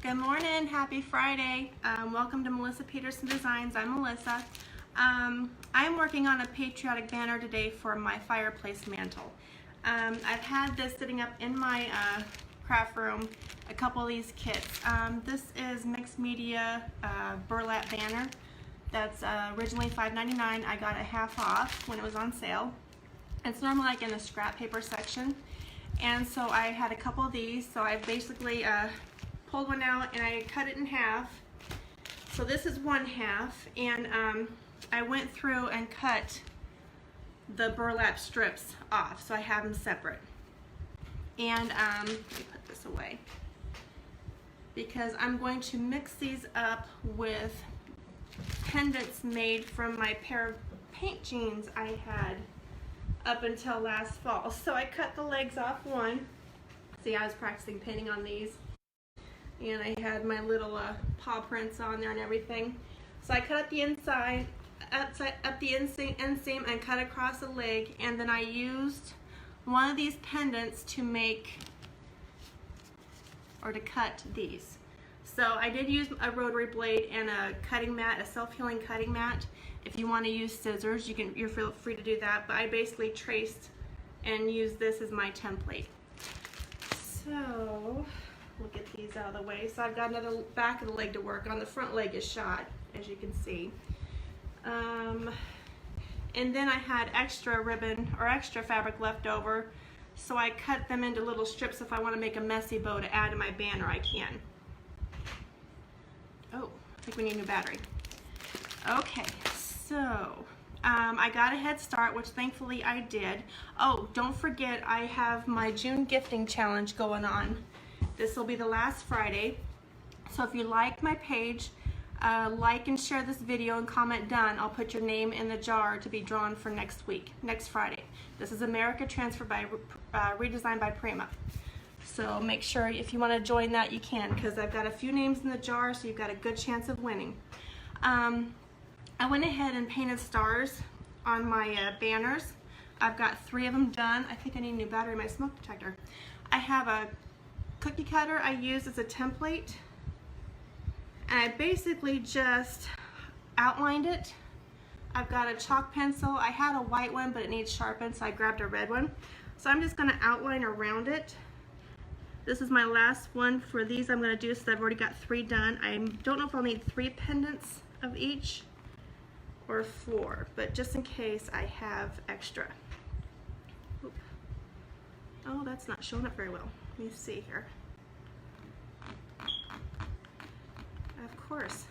Good morning, happy Friday. Welcome to Melissa Peterson Designs. I'm Melissa. I'm working on a patriotic banner today for my fireplace mantle. I've had this sitting up in my craft room, a couple of these kits. This is mixed media burlap banner that's originally $5.99. I got it half off when it was on sale. It's normally like in the scrap paper section. And so I had a couple of these, so I basically pulled one out and I cut it in half. So this is one half, and I went through and cut the burlap strips off, so I have them separate. And let me put this away, because I'm going to mix these up with pendants made from my pair of paint jeans I had up until last fall. So I cut the legs off one. See, I was practicing painting on these, and I had my little paw prints on there and everything. So I cut up the inside, up the inseam, and cut across the leg, and then I used one of these pendants to make, or to cut these. So I did use a rotary blade and a cutting mat, a self-healing cutting mat. If you want to use scissors, you're free to do that, but I basically traced and used this as my template. So we'll get these out of the way. So I've got another back of the leg to work on. The front leg is shot, as you can see. And then I had extra ribbon or extra fabric left over, so I cut them into little strips. If I want to make a messy bow to add to my banner, I can. Oh, I think we need a new battery. Okay, so I got a head start, which thankfully I did. Oh, don't forget, I have my June gifting challenge going on. This will be the last Friday. So if you like my page, like and share this video and comment done. I'll put your name in the jar to be drawn for next week, next Friday. This is America Transfer by redesigned by Prima. So make sure if you want to join that, you can, because I've got a few names in the jar, so you've got a good chance of winning. I went ahead and painted stars on my banners. I've got 3 of them done. I think I need a new battery in my smoke detector. I have a cookie cutter I use as a template, and I basically just outlined it. I've got a chalk pencil. I had a white one, but it needs sharpened, so I grabbed a red one. So I'm just going to outline around it. This is my last one for these I'm going to do, so I've already got 3 done. I don't know if I'll need 3 pendants of each or 4, but just in case I have extra. Oop. Oh, that's not showing up very well. Let me see here. Of course,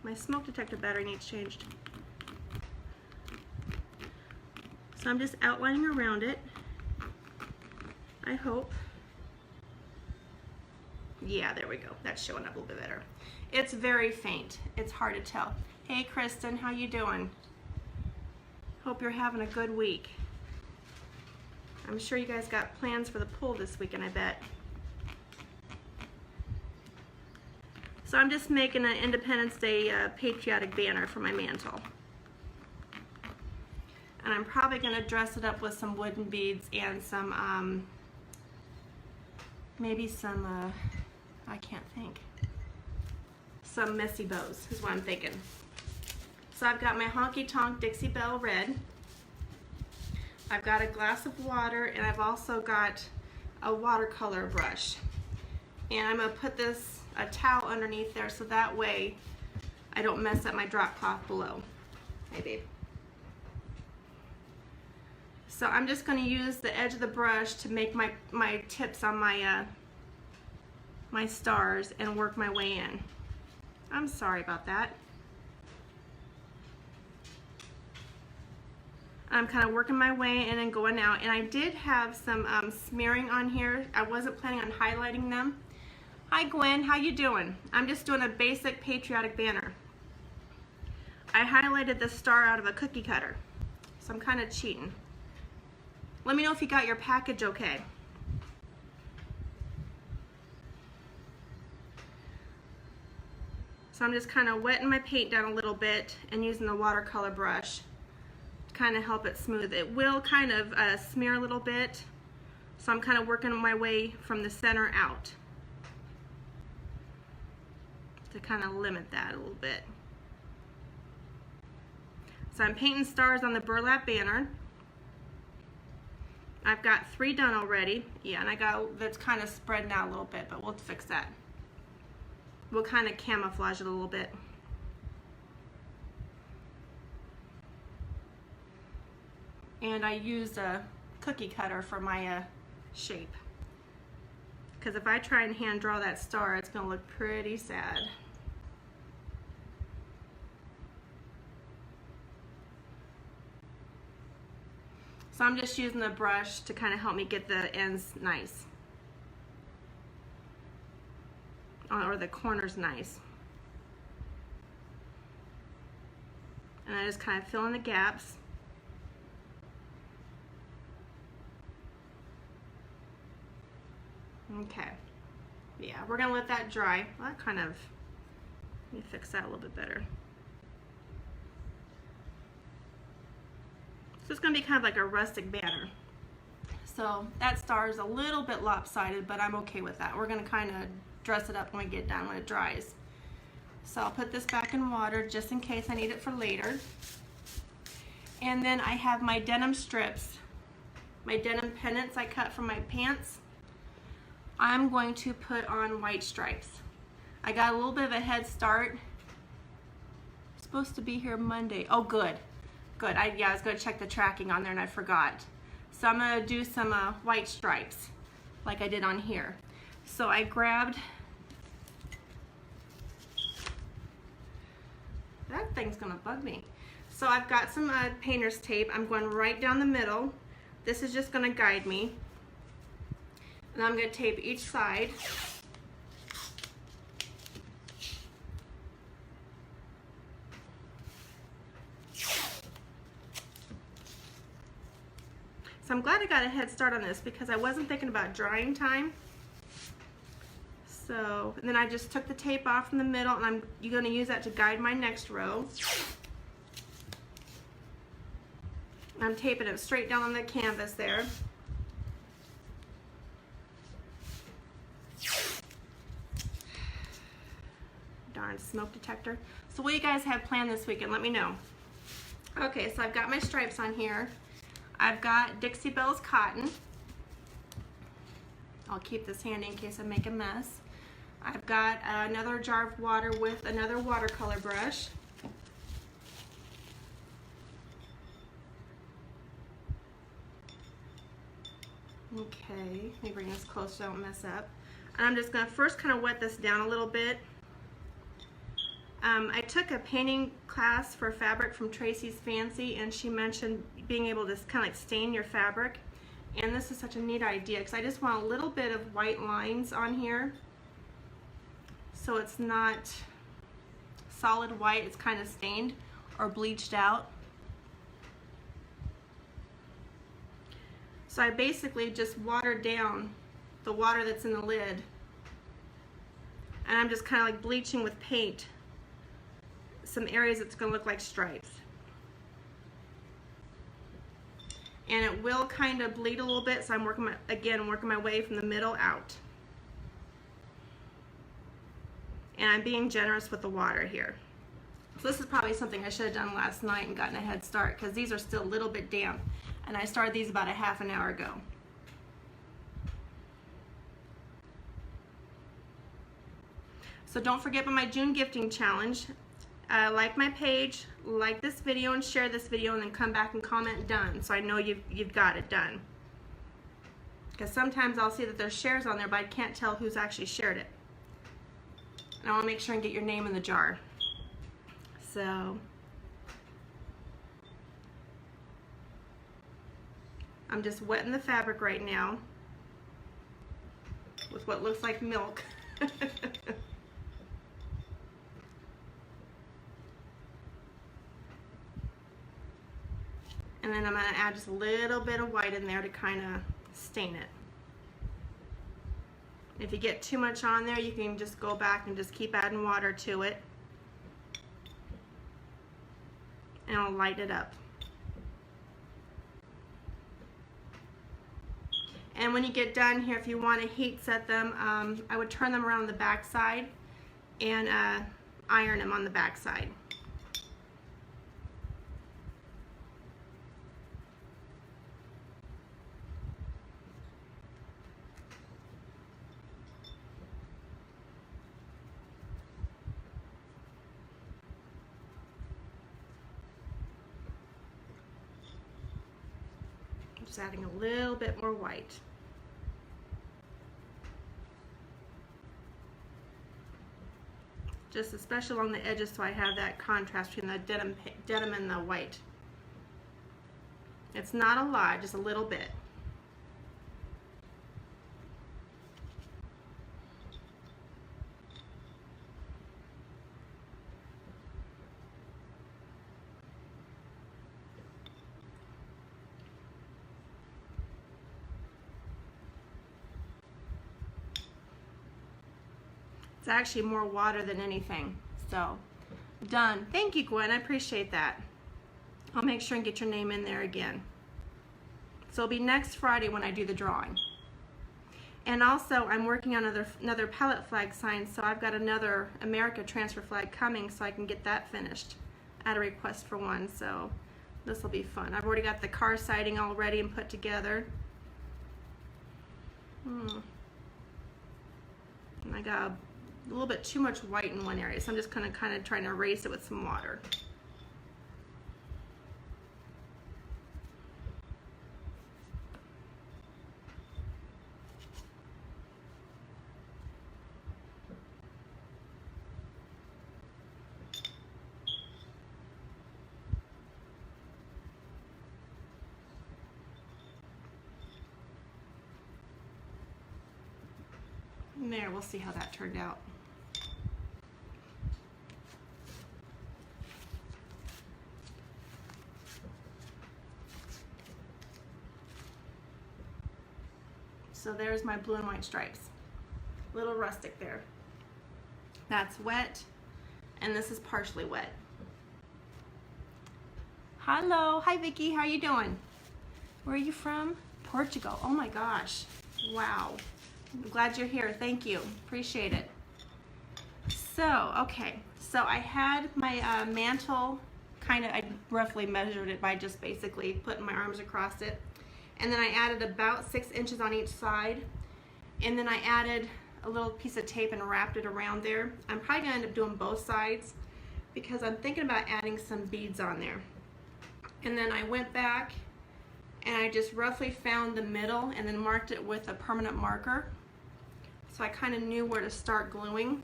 my smoke detector battery needs changed. So I'm just outlining around it, I hope. Yeah, there we go. That's showing up a little bit better. It's very faint. It's hard to tell. Hey, Kristen, how you doing? Hope you're having a good week. I'm sure you guys got plans for the pool this weekend, I bet. So I'm just making an Independence Day patriotic banner for my mantle. And I'm probably going to dress it up with some wooden beads and some, maybe some, I can't think. Some messy bows is what I'm thinking. So I've got my Honky Tonk Dixie Belle red. I've got a glass of water, and I've also got a watercolor brush. And I'm going to put a towel underneath there, so that way I don't mess up my drop cloth below. Hey, babe. So I'm just going to use the edge of the brush to make my tips on my my stars and work my way in. I'm sorry about that. I'm kind of working my way in and going out, and I did have some smearing on here. I wasn't planning on highlighting them. Hi Gwen, how you doing? I'm just doing a basic patriotic banner. I highlighted the star out of a cookie cutter, so I'm kind of cheating. Let me know if you got your package okay. So I'm just kind of wetting my paint down a little bit and using the watercolor brush to kind of help it smooth. It will kind of smear a little bit, so I'm kind of working my way from the center out. to kind of limit that a little bit. So I'm painting stars on the burlap banner. I've got 3 done already. Yeah, and I got that's kind of spreading out a little bit, but we'll fix that. We'll kind of camouflage it a little bit. And I used a cookie cutter for my shape. Because if I try and hand draw that star, it's going to look pretty sad. So I'm just using the brush to kind of help me get the ends nice. Or the corners nice. And I just kind of fill in the gaps. Okay. Yeah, we're gonna let that dry. Well, that kind of, let me fix that a little bit better. So it's gonna be kind of like a rustic banner. So that star is a little bit lopsided, but I'm okay with that. We're gonna kind of dress it up when we get done, when it dries. So I'll put this back in water just in case I need it for later. And then I have my denim strips, my denim pennants I cut from my pants. I'm going to put on white stripes. I got a little bit of a head start. It's supposed to be here Monday. Oh, good. Good. I was going to check the tracking on there and I forgot. So I'm going to do some white stripes like I did on here. So I grabbed, that thing's going to bug me. So I've got some painter's tape. I'm going right down the middle. This is just going to guide me. And I'm going to tape each side. So I'm glad I got a head start on this because I wasn't thinking about drying time. So, and then I just took the tape off from the middle and you're going to use that to guide my next row. I'm taping it straight down on the canvas there. Darn smoke detector. So what do you guys have planned this weekend? Let me know. Okay, so I've got my stripes on here. I've got Dixie Belle's cotton. I'll keep this handy in case I make a mess. I've got another jar of water with another watercolor brush. Okay, let me bring this close so I don't mess up. And I'm just going to first kind of wet this down a little bit. I took a painting class for fabric from Tracy's Fancy, and she mentioned being able to kind of like stain your fabric. And this is such a neat idea because I just want a little bit of white lines on here so it's not solid white, it's kind of stained or bleached out. So I basically just watered down the water that's in the lid, and I'm just kind of like bleaching with paint some areas that's going to look like stripes. And it will kind of bleed a little bit, so I'm working my way from the middle out. And I'm being generous with the water here. So this is probably something I should have done last night and gotten a head start because these are still a little bit damp. And I started these about a half an hour ago. So don't forget about my June gifting challenge. Like my page, like this video and share this video, and then come back and comment done so I know you've got it done. Because sometimes I'll see that there's shares on there, but I can't tell who's actually shared it. And I want to make sure and get your name in the jar. So I'm just wetting the fabric right now with what looks like milk. And then I'm going to add just a little bit of white in there to kind of stain it. If you get too much on there, you can just go back and just keep adding water to it. And I'll light it up. And when you get done here, if you want to heat set them, I would turn them around the back side and iron them on the back side. Just adding a little bit more white. Just especially along the edges so I have that contrast between the denim and the white. It's not a lot, just a little bit. It's actually more water than anything. So, done. Thank you, Gwen. I appreciate that. I'll make sure and get your name in there again. So it'll be next Friday when I do the drawing. And also, I'm working on another palette flag sign, so I've got another America transfer flag coming so I can get that finished at a request for one. So this will be fun. I've already got the car siding all ready and put together. And I got a little bit too much white in one area, so I'm just kind of trying to erase it with some water. And there, we'll see how that turned out. So there's my blue and white stripes. Little rustic there. That's wet, and this is partially wet. Hello, hi Vicky, how are you doing? Where are you from? Portugal. Oh my gosh, wow. I'm glad you're here, thank you, appreciate it. So, okay, so I had my mantle, I roughly measured it by just basically putting my arms across it. And then I added about 6 inches on each side. And then I added a little piece of tape and wrapped it around there. I'm probably gonna end up doing both sides because I'm thinking about adding some beads on there. And then I went back and I just roughly found the middle and then marked it with a permanent marker. So I kind of knew where to start gluing.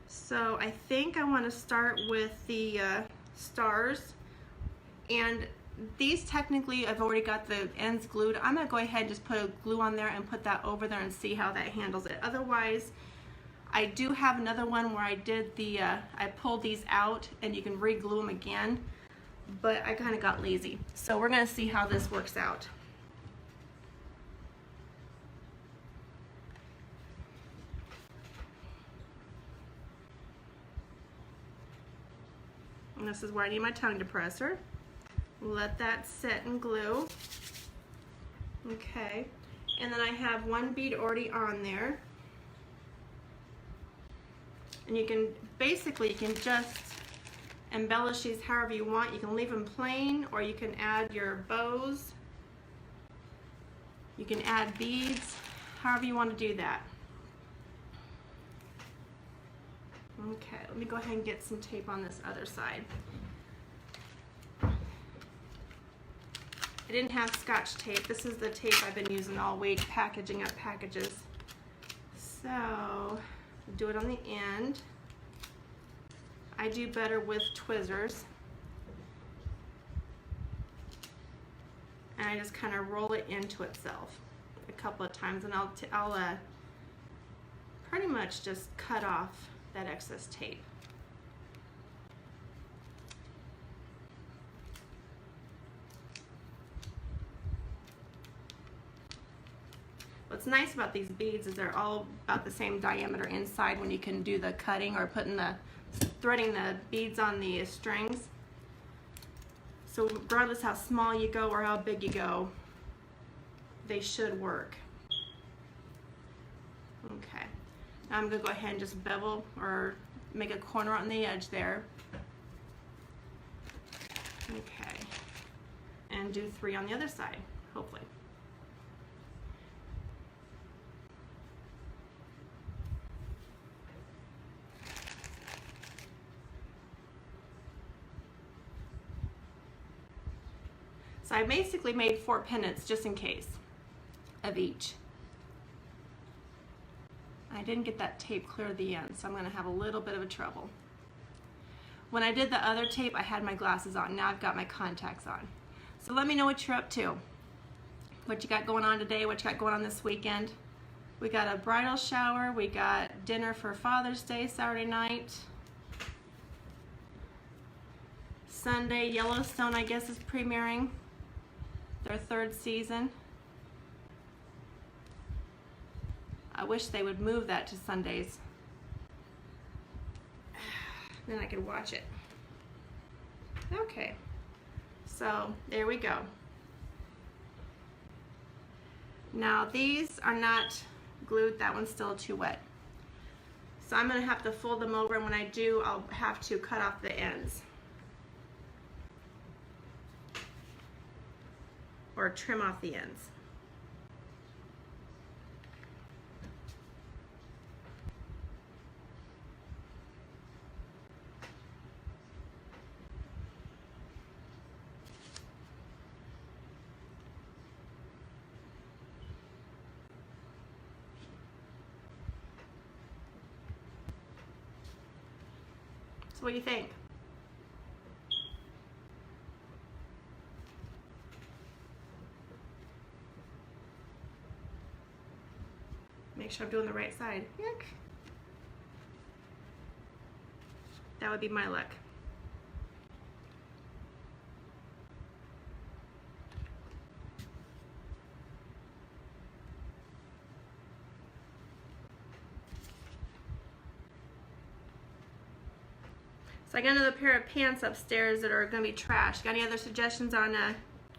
So I think I want to start with the stars, and these technically I've already got the ends glued. I'm going to go ahead and just put a glue on there and put that over there and see how that handles it. Otherwise, I do have another one where I did the, I pulled these out and you can re-glue them again, but I kind of got lazy. So we're going to see how this works out. And this is where I need my tongue depressor. Let that set and glue. Okay, and then I have one bead already on there. And you can, basically, you can just embellish these however you want. You can leave them plain, or you can add your bows. You can add beads, however you want to do that. Okay, let me go ahead and get some tape on this other side. I didn't have Scotch tape. This is the tape I've been using all week, packaging up packages. So, do it on the end. I do better with tweezers. And I just kind of roll it into itself a couple of times, and I'll pretty much just cut off that excess tape. What's nice about these beads is they're all about the same diameter inside when you can do the cutting or threading the beads on the strings. So regardless how small you go or how big you go, they should work. Okay. I'm gonna go ahead and just bevel or make a corner on the edge there. Okay, and do 3 on the other side, hopefully. So I basically made 4 pennants just in case of each. I didn't get that tape clear to the end, so I'm gonna have a little bit of a trouble. When I did the other tape, I had my glasses on. Now I've got my contacts on. So let me know what you're up to. What you got going on today, what you got going on this weekend. We got a bridal shower, we got dinner for Father's Day Saturday night. Sunday, Yellowstone, I guess, is premiering their 3rd season. I wish they would move that to Sundays. Then I could watch it. Okay, so there we go. Now these are not glued, that one's still too wet. So I'm gonna have to fold them over, and when I do, I'll have to cut off the ends. Or trim off the ends. So what do you think? Make sure I'm doing the right side. Yuck. That would be my luck. So I got another pair of pants upstairs that are going to be trash. Got any other suggestions on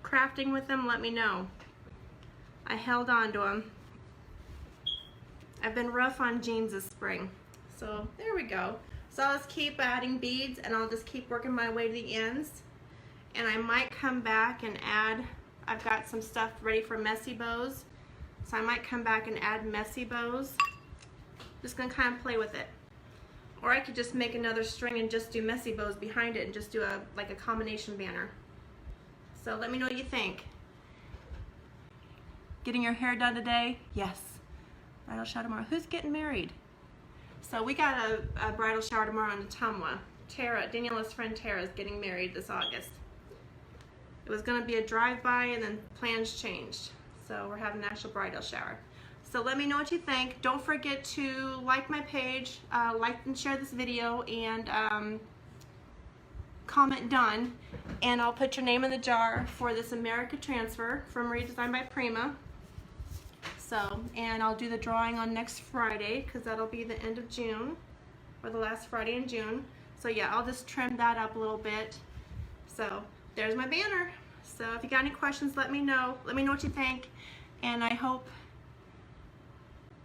crafting with them? Let me know. I held on to them. I've been rough on jeans this spring. So there we go. So I'll just keep adding beads, and I'll just keep working my way to the ends. And I might come back and add, I've got some stuff ready for messy bows. So I might come back and add messy bows. Just gonna kind of play with it. Or I could just make another string and just do messy bows behind it and just do like a combination banner. So let me know what you think. Getting your hair done today? Yes. Bridal shower tomorrow. Who's getting married? So we got a bridal shower tomorrow in Ottumwa. Tara, Daniela's friend Tara, is getting married this August. It was going to be a drive-by, and then plans changed. So we're having an actual bridal shower. So let me know what you think. Don't forget to like my page, like and share this video, and comment done. And I'll put your name in the jar for this America transfer from Redesigned by Prima. So, and I'll do the drawing on next Friday, because that'll be the end of June, or the last Friday in June. So yeah, I'll just trim that up a little bit. So there's my banner. So if you got any questions, let me know. Let me know what you think. And I hope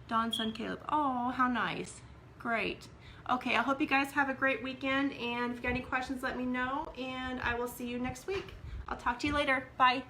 Dawn's son Caleb. Oh, how nice. Great. Okay, I hope you guys have a great weekend. And if you got any questions, let me know. And I will see you next week. I'll talk to you later. Bye.